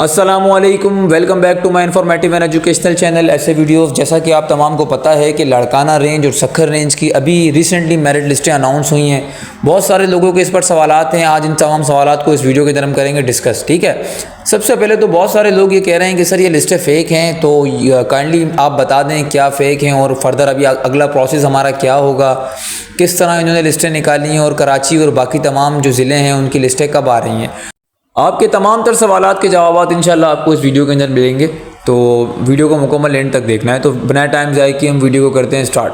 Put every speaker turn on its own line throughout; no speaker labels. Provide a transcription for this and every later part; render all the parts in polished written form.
अस्सलामुअलैकुम, welcome back to my informative and educational channel. ऐसे videos जैसा कि आप तमाम को पता है कि लड़काना रेंज और सक्खर रेंज की अभी रिसेंटली मेरिट लिस्टें अनाउंस हुई हैं। बहुत सारे लोगों के इस पर सवालात हैं। आज इन तमाम सवालात को इस वीडियो के अंदर हम करेंगे डिस्कस। ठीक है, सबसे पहले तो बहुत सारे लोग ये कह रहे हैं कि सर ये लिस्टें फ़ेक हैं, तो काइंडली आप बता दें क्या फ़ेक हैं और फर्दर अभी अगला प्रोसेस हमारा क्या होगा, किस तरह इन्होंने लिस्टें निकाली हैं और कराची और बाकी तमाम जो ज़िले हैं उनकी लिस्टें कब आ रही हैं। आपके तमाम तर सवालात के जवाब इंशाल्लाह आपको इस वीडियो के अंदर मिलेंगे, तो वीडियो को मुकम्मल एंड तक देखना है। तो बिना टाइम ज़ाय किए हम वीडियो को करते हैं स्टार्ट।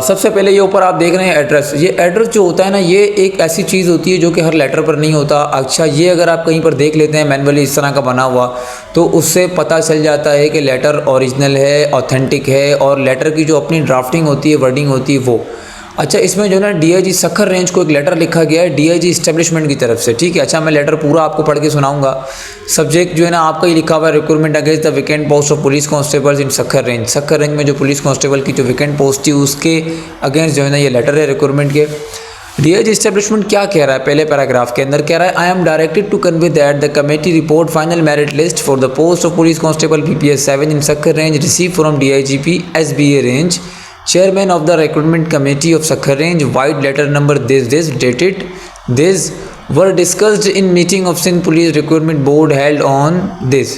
सबसे पहले ये ऊपर आप देख रहे हैं एड्रेस। ये एड्रेस जो होता है ना, ये एक ऐसी चीज़ होती है जो कि हर लेटर पर नहीं होता। अच्छा, ये अगर आप कहीं पर देख लेते हैं मैनुअली इस तरह का बना हुआ, तो उससे पता चल जाता है कि लेटर ओरिजिनल है, ऑथेंटिक है, और लेटर की जो अपनी ड्राफ्टिंग होती है, वर्डिंग होती है वो। अच्छा, इसमें जो है ना डीआईजी सक्खर रेंज को एक लेटर लिखा गया है डीआईजी इस्टेब्लिशमेंट की तरफ से। ठीक है, अच्छा मैं लेटर पूरा आपको पढ़ के सुनाऊंगा। सब्जेक्ट जो है ना आपका ये लिखा हुआ है, recruitment against the vacant post of police constables in Sukkur range. Sukkur range में जो पुलिस कांस्टेबल की जो वैकेंट पोस्ट थी उसके अगेंस्ट जो है ना ये लेटर है रिक्रूटमेंट के। डीआईजी इस्टेब्लिशमेंट क्या कह रहा है, पहले पैराग्राफ के अंदर कह रहा है, I am directed to convey that the committee report final merit list for the post of police constable PPS 7 in Sukkur range receive from DIGP SBA range, Chairman of the Recruitment Committee of Sakkhar Range, white letter number this dated this were discussed in meeting of Sindh Police Recruitment Board held on this।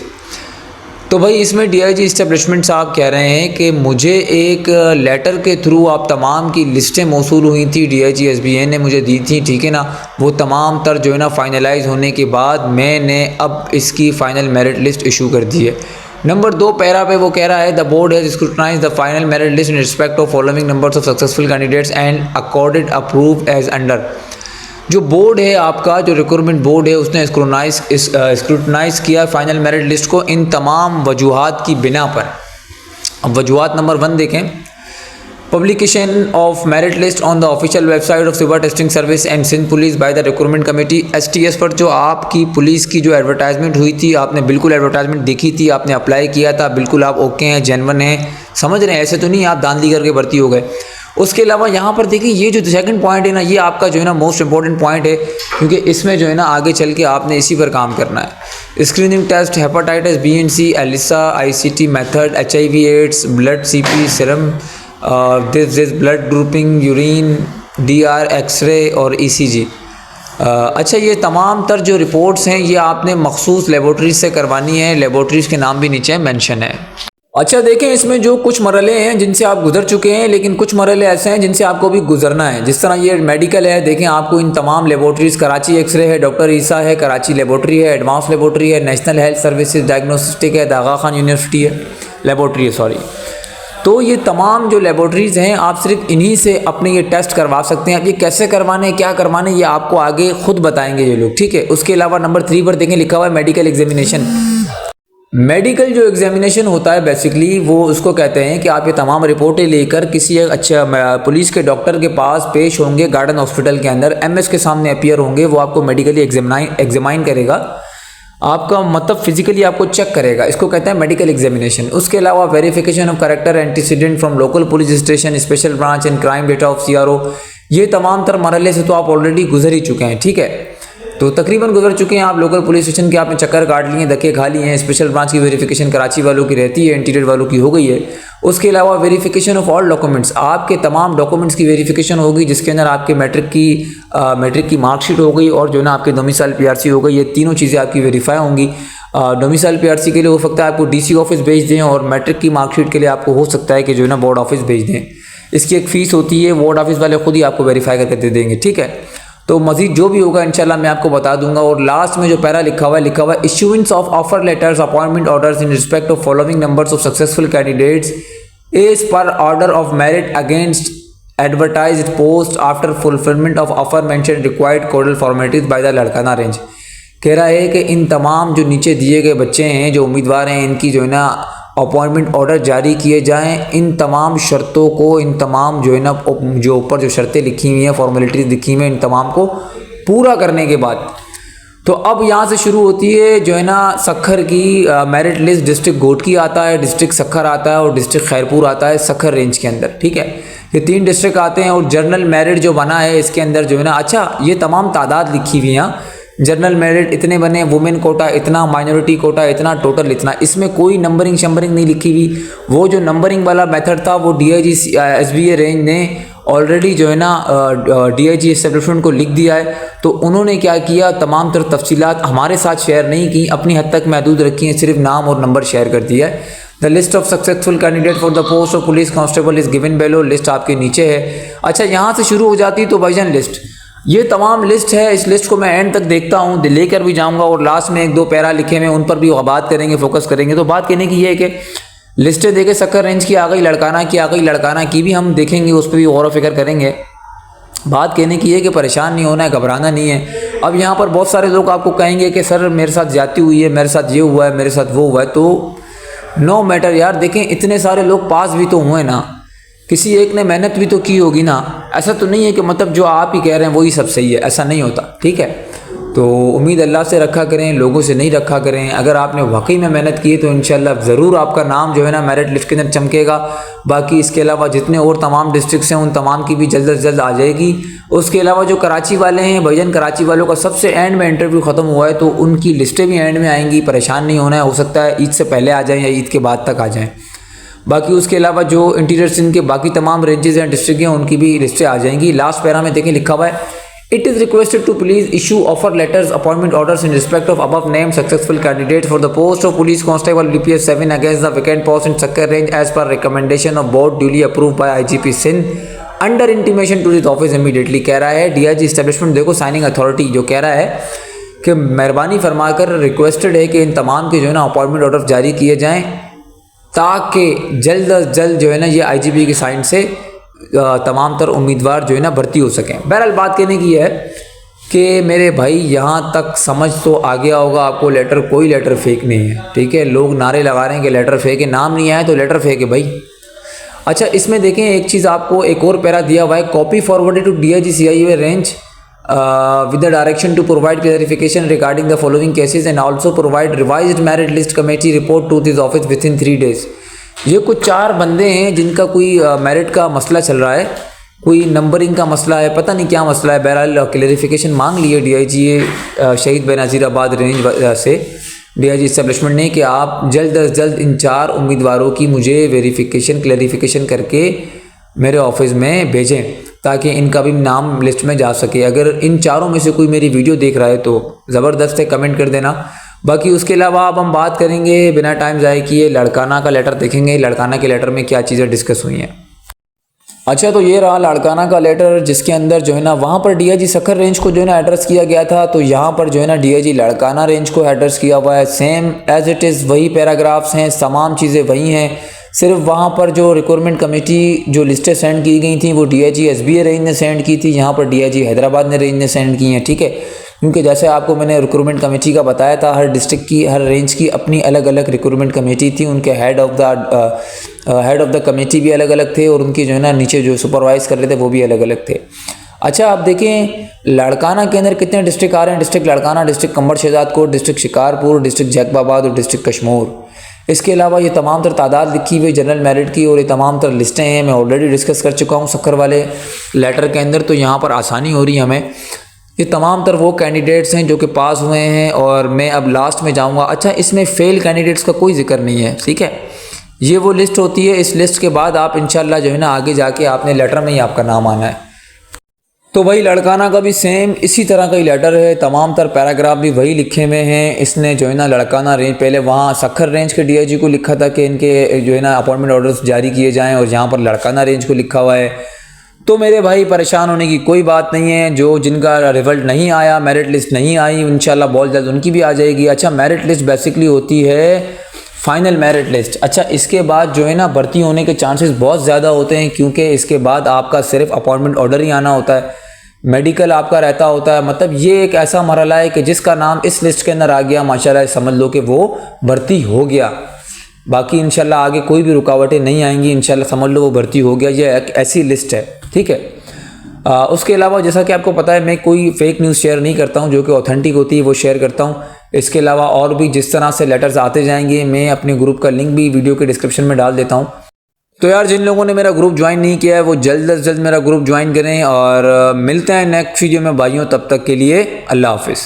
तो भाई इसमें DIG establishment साहब कह रहे हैं कि मुझे एक लेटर के थ्रू आप तमाम की लिस्टें मौसूल हुई थी, DIG SBA ने मुझे दी थी। ठीक है ना, वो तमाम तर जो है ना फाइनलाइज होने के बाद मैंने अब इसकी फ़ाइनल मेरिट लिस्ट इशू कर दी है। नंबर 2 पैरा पे वो कह रहा है, the board has scrutinize the final merit list in respect of following numbers of successful candidates and accorded approved as under. जो बोर्ड है आपका, जो रिक्रूटमेंट बोर्ड है, उसने स्क्रूटनाइज किया फाइनल मेरिट लिस्ट को इन तमाम वजूहात की बिना पर। अब वजूहात नंबर 1 देखें, publication of merit list on the official website of civil testing service and Sindh police by the recruitment committee. STS पर जो आपकी पुलिस की जो एडवर्टाइजमेंट हुई थी, आपने बिल्कुल एडवर्टाइजमेंट देखी थी, आपने अप्लाई किया था, बिल्कुल आप ओके हैं, जेन्युइन हैं, समझ रहे हैं, ऐसे तो नहीं आप धांधली करके भर्ती हो गए। उसके अलावा यहाँ पर देखिए ये जो सेकंड पॉइंट है ना, ये आपका जो है ना मोस्ट इंपॉर्टेंट पॉइंट है, क्योंकि इसमें जो है ना आगे चल के आपने इसी पर काम करना है। Screening test, hepatitis B and C, ELISA, ICT method, HIV AIDS, blood CP serum, this blood grouping, urine, DR, X ray और ECG। अच्छा, ये तमाम तर जो रिपोर्ट्स हैं ये आपने मखसूस लेबॉर्ट्रीज से करवानी है। लेबॉर्ट्रीज के नाम भी नीचे मेंशन है। अच्छा देखें, इसमें जो कुछ मरहले हैं जिनसे आप गुजर चुके हैं, लेकिन कुछ मरहले ऐसे हैं जिनसे आपको भी गुजरना है। जिस तरह ये मेडिकल है, देखें आपको इन तमाम लेबॉर्ट्रीज़, कराची एक्सरे है, डॉक्टर ईसा है, कराची लेबॉर्ट्री है, एडवांस लेबॉर्ट्री है, नेशनल हेल्थ सर्विसेज डायग्नोस्टिक है, आगा खान यूनिवर्सिटी है, लेबॉर्ट्री है सॉरी। तो ये तमाम जो लेबॉर्ट्रीज़ हैं आप सिर्फ इन्हीं से अपने ये टेस्ट करवा सकते हैं। अब ये कैसे करवाने, क्या करवाने, ये आपको आगे खुद बताएंगे ये लोग। ठीक है, उसके अलावा नंबर 3 पर देखें लिखा हुआ है मेडिकल एग्जामिनेशन। मेडिकल जो एग्जामिनेशन होता है बेसिकली वो उसको कहते हैं कि आप ये तमाम रिपोर्टें लेकर किसी अच्छा पुलिस के डॉक्टर के पास पेश होंगे, गार्डन हॉस्पिटल के अंदर MS के सामने अपीयर होंगे। वो आपको मेडिकली एग्जामाइन करेगा, आपका मतलब फिजिकली आपको चेक करेगा, इसको कहते हैं मेडिकल एग्जामिनेशन। उसके अलावा verification of character antecedent from local police station, special branch and crime data of CRO। ये तमाम तर मरहले से तो आप ऑलरेडी गुजर ही चुके हैं। ठीक है, तो तकरीबन गुजर चुके हैं आप। लोकल पुलिस स्टेशन के आपने चक्कर काट लिए, धक्के खा लिए हैं। स्पेशल ब्रांच की वेरिफिकेशन कराची वालों की रहती है, इंटीरियर वालों की हो गई है। उसके अलावा वेरिफिकेशन ऑफ ऑल डॉक्यूमेंट्स, आपके तमाम डॉक्यूमेंट्स की वेरिफिकेशन होगी, जिसके अंदर आपके मैट्रिक की मार्कशीट हो गई और जो है ना आपके डोमिसाइल PRC हो गई। ये तीनों चीज़ें आपकी वेरीफाई होंगी। डोमिसाइल PRC के लिए हो सकता है आपको DC ऑफिस भेज दें, और मैट्रिक की मार्कशीट के लिए आपको हो सकता है कि जो है ना बोर्ड ऑफिस भेज दें। इसकी एक फ़ीस होती है, बोर्ड ऑफिस वाले खुद ही आपको वेरीफाई करके दे देंगे। ठीक है, तो मज़ीद जो भी होगा इंशाल्लाह मैं आपको बता दूंगा। और लास्ट में जो पैरा लिखा हुआ है issuance of offer letters, appointment orders in respect of following numbers of successful candidates as per order of merit against advertised post after fulfilment of offer mention required codal formalities by the Larkana range. कह रहा है कि इन तमाम जो नीचे दिए गए बच्चे हैं, जो उम्मीदवार हैं, इनकी जो है ना अपॉइंटमेंट ऑर्डर जारी किए जाएं। इन तमाम शर्तों को, इन तमाम जो है ना जो ऊपर जो शर्तें लिखी हुई हैं, फॉर्मेलिटीज़ लिखी हुई हैं, इन तमाम को पूरा करने के बाद तो अब यहाँ से शुरू होती है जो है ना सक्खर की मेरिट लिस्ट। डिस्ट्रिक्ट घोटकी आता है, डिस्ट्रिक्ट सक्खर आता है और डिस्ट्रिक्ट खैरपुर आता है सक्खर रेंज के अंदर। ठीक है, ये 3 डिस्ट्रिक्ट आते हैं। और जर्नल मेरिट जो बना है इसके अंदर जो है ना, अच्छा ये तमाम तादाद लिखी हुई हैं जनरल मेरिट इतने बने, वुमेन कोटा इतना, माइनॉरिटी कोटा इतना, टोटल इतना। इसमें कोई नंबरिंग शंबरिंग नहीं लिखी हुई। वो जो नंबरिंग वाला मेथड था वो DIG SBA रेंज ने ऑलरेडी जो है ना DIG एस्टेब्लिशमेंट को लिख दिया है। तो उन्होंने क्या किया, तमाम तर तफसीलात हमारे साथ शेयर नहीं की, अपनी हद तक महदूद रखी हैं, सिर्फ नाम और नंबर शेयर कर दिया है। The list of successful candidate for the post of police constable is given below. List आपके नीचे है। अच्छा, यहाँ से शुरू हो जाती है तो भाईजान लिस्ट, ये तमाम लिस्ट है। इस लिस्ट को मैं एंड तक देखता हूँ, लेकर भी जाऊँगा और लास्ट में 1-2 पैरा लिखे हुए उन पर भी बात करेंगे, फोकस करेंगे। तो बात कहने की ये है कि लिस्टें देखे, सक्कर रेंज की आ गई, लड़काना की आ गई, लड़काना की भी हम देखेंगे, उस पर भी गौर व फिक्र करेंगे। बात कहने की है कि परेशान नहीं होना है, घबराना नहीं है। अब यहाँ पर बहुत सारे लोग आपको कहेंगे कि सर मेरे साथ ज्यादती हुई है, मेरे साथ ये हुआ है, मेरे साथ वो हुआ है। तो नो मैटर यार, देखें इतने सारे लोग पास भी तो हुए ना, किसी एक ने मेहनत भी तो की होगी ना। ऐसा तो नहीं है कि मतलब जो आप ही कह रहे हैं वही सब सही है, ऐसा नहीं होता, ठीक है। तो उम्मीद अल्लाह से रखा करें, लोगों से नहीं रखा करें। अगर आपने वाकई में मेहनत की है तो इंशाल्लाह ज़रूर आपका नाम जो है ना मेरिट लिस्ट के अंदर चमकेगा। बाकी इसके अलावा जितने और तमाम डिस्ट्रिक्ट्स हैं उन तमाम की भी जल्द अज जल्द आ जाएगी। उसके अलावा जो कराची वाले हैं भाईजान, कराची वालों का सबसे एंड में इंटरव्यू ख़त्म हुआ है तो उनकी लिस्टें भी एंड में आएंगी, परेशान नहीं होना है। हो सकता है ईद से पहले आ जाएँ या ईद के बाद तक आ जाएँ। बाकी उसके अलावा जो इंटीरियर सिंध के बाकी तमाम रेंजेस हैं, डिस्ट्रिक्ट हैं, उनकी भी लिस्टें आ जाएंगी। लास्ट पैरा में देखें लिखा हुआ है, it is requested to please issue offer letters, appointment orders in respect of above name successful candidate for the post of police constable DPS 7 against the vacant post in Sukkur range as per recommendation of board duly approved by IGP Sindh under intimation to this office immediately. कह रहा है DIG establishment, देखो signing authority जो कह रहा है कि मेहरबानी फरमाकर रिक्वेस्टेड है कि इन तमाम के जो है ना अपॉइंटमेंट ऑर्डर जारी किए जाएँ ताकि जल्द अज जल्द जो है ना ये IGP की साइन से तमाम तर उम्मीदवार जो है ना भर्ती हो सकें। बहरहाल बात कहने की है कि मेरे भाई यहाँ तक समझ तो आ गया होगा आपको, लेटर कोई लेटर फेक नहीं है, ठीक है। लोग नारे लगा रहे हैं कि लेटर फेक है, नाम नहीं आया तो लेटर फेक है भाई। अच्छा, इसमें देखें एक चीज़ आपको एक और पैरा दिया हुआ है, copy forwarded to DIG CIA range with the direction to provide clarification regarding the following cases and also provide revised merit list committee report to this office within 3 days। ये कुछ 4 बंदे हैं जिनका कोई मेरिट का मसला चल रहा है, कोई नंबरिंग का मसला है, पता नहीं क्या मसला है। बहरहाल क्लैरिफिकेशन मांग ली है DIG शहीद बेनज़ीराबाद रेंज से DIG एस्टेब्लिशमेंट ने कि आप जल्द अज जल्द इन 4 उम्मीदवारों की मुझे वेरिफिकेशन क्लैरिफिकेशन करके मेरे ऑफिस में भेजें ताकि इनका भी नाम लिस्ट में जा सके। अगर इन 4 में से कोई मेरी वीडियो देख रहा है तो ज़बरदस्त है, कमेंट कर देना। बाकी उसके अलावा अब हम बात करेंगे बिना टाइम ज़ाय किए, लड़काना का लेटर देखेंगे, लड़काना के लेटर में क्या चीज़ें डिस्कस हुई हैं। अच्छा, तो ये रहा लड़काना का लेटर जिसके अंदर जो है ना वहाँ पर DIG सक्कर रेंज को जो है ना एड्रेस किया गया था, तो यहाँ पर जो है ना DIG लड़काना रेंज को एड्रेस किया हुआ है। सेम एज इट इज़ वही पैराग्राफ्स हैं, तमाम चीज़ें वही हैं, सिर्फ वहाँ पर जो रिक्रूटमेंट कमेटी जो लिस्टें सेंड की गई थी वो DIG SBA रेंज ने सेंड की थी, यहाँ पर DIG हैदराबाद ने रेंज ने सेंड की हैं, ठीक है। क्योंकि जैसे आपको मैंने रिक्रूटमेंट कमेटी का बताया था, हर डिस्ट्रिक्ट की हर रेंज की अपनी अलग अलग रिक्रूटमेंट कमेटी थी, उनके हेड ऑफ़ द कमेटी भी अलग अलग थे और उनके जो है ना नीचे जो सुपरवाइज़ कर रहे थे वो भी अलग अलग थे। अच्छा, आप देखें लड़काना के अंदर कितने डिस्ट्रिक्ट आ रहे हैं। डिस्ट्रिक्ट लड़काना, डिस्ट्रिक्ट कंबर शहजादकोट, डिस्ट्रिक्ट शिकारपुर, डिस्ट्रिक्ट जैकबाबाद और डिस्ट्रिक्ट कश्मीर। इसके अलावा ये तमाम तर तादाद लिखी हुई जनरल मेरिट की और ये तमाम तर लिस्टें हैं, मैं ऑलरेडी डिस्कस कर चुका हूँ सक्कर वाले लेटर के अंदर, तो यहाँ पर आसानी हो रही है हमें। ये तमाम तर वो कैंडिडेट्स हैं जो कि पास हुए हैं और मैं अब लास्ट में जाऊँगा। अच्छा, इसमें फेल कैंडिडेट्स का कोई जिक्र नहीं है, ठीक है। ये वो लिस्ट होती है, इस लिस्ट के बाद आप इंशाल्लाह जो है ना आगे जाके आपने लेटर में ही आपका नाम आना है। तो भाई लड़काना का भी सेम इसी तरह का ही लेटर है, तमाम तर पैराग्राफ भी वही लिखे हुए हैं। इसने जो है ना लड़काना रेंज, पहले वहाँ सक्खर रेंज के DIG को लिखा था कि इनके जो है ना अपॉइंटमेंट ऑर्डर्स जारी किए जाएं और यहाँ पर लड़काना रेंज को लिखा हुआ है। तो मेरे भाई परेशान होने की कोई बात नहीं है, जो जिनका रिजल्ट नहीं आया, मेरिट लिस्ट नहीं आई, इंशाल्लाह बहुत जल्द उनकी भी आ जाएगी। अच्छा, मेरिट लिस्ट बेसिकली होती है फाइनल मेरिट लिस्ट। अच्छा, इसके बाद जो है ना भर्ती होने के चांसेस बहुत ज़्यादा होते हैं क्योंकि इसके बाद आपका सिर्फ अपॉइंटमेंट ऑर्डर ही आना होता है, मेडिकल आपका रहता होता है। मतलब ये एक ऐसा मरहला है कि जिसका नाम इस लिस्ट के अंदर आ गया माशाल्लाह समझ लो कि वो भर्ती हो गया। बाकी इंशाल्लाह आगे कोई भी रुकावटें नहीं आएंगी, इंशाल्लाह समझ लो वो भर्ती हो गया। ये एक ऐसी लिस्ट है, ठीक है। उसके अलावा जैसा कि आपको पता है मैं कोई फेक न्यूज़ शेयर नहीं करता हूँ, जो कि ऑथेंटिक होती है वो शेयर करता हूँ। इसके अलावा और भी जिस तरह से लेटर्स आते जाएंगे मैं अपने ग्रुप का लिंक भी वीडियो के डिस्क्रिप्शन में डाल देता हूँ। तो यार जिन लोगों ने मेरा ग्रुप ज्वाइन नहीं किया है वो जल्द से जल्द मेरा ग्रुप ज्वाइन करें और मिलते हैं नेक्स्ट वीडियो में भाइयों। तब तक के लिए अल्लाह हाफिज़।